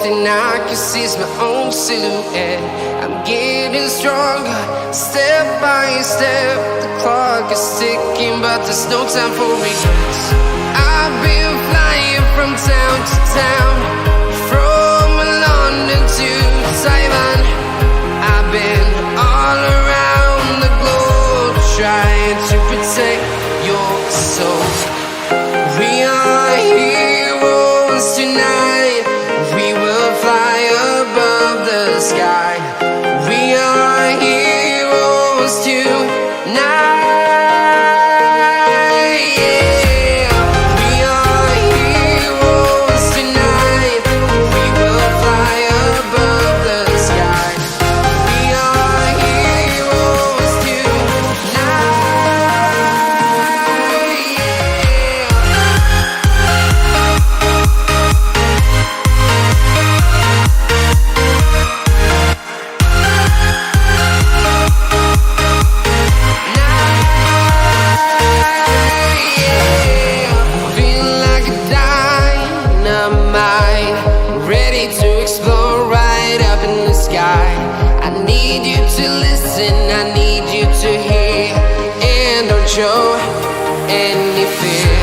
thing I can see is my own silhouette. I'm getting stronger, step by step. The clock is ticking, but there's no time for regrets. I've been flying from town to town, from London to Taiwan. I've been all around the globe, trying to protect your soul. We are heroes tonight. We will fly above the sky. We are heroes tonight. Ready to explore right up in the sky. I need you to listen, I need you to hear, and don't show any fear.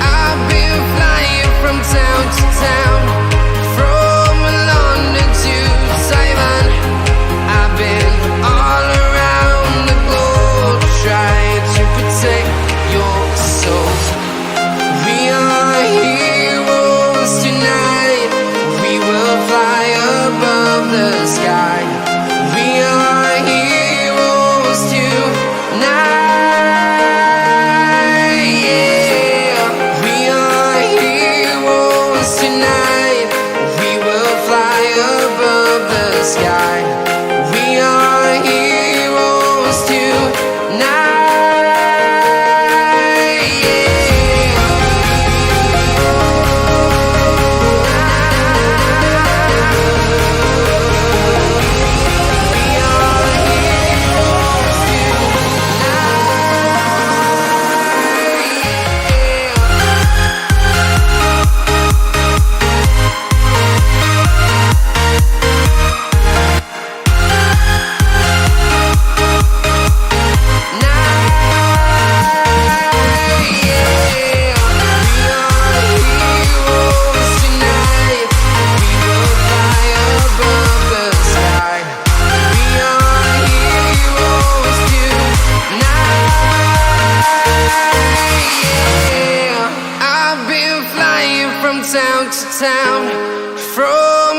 I've been flying from town to town, from London to Taiwan. I've been all around the globe, trying to protect your soul. We are heroes tonight. We will fly above the sky. We are heroes tonight. Yeah, we are heroes tonight. We will fly above the sky. We are heroes tonight. Town to town, from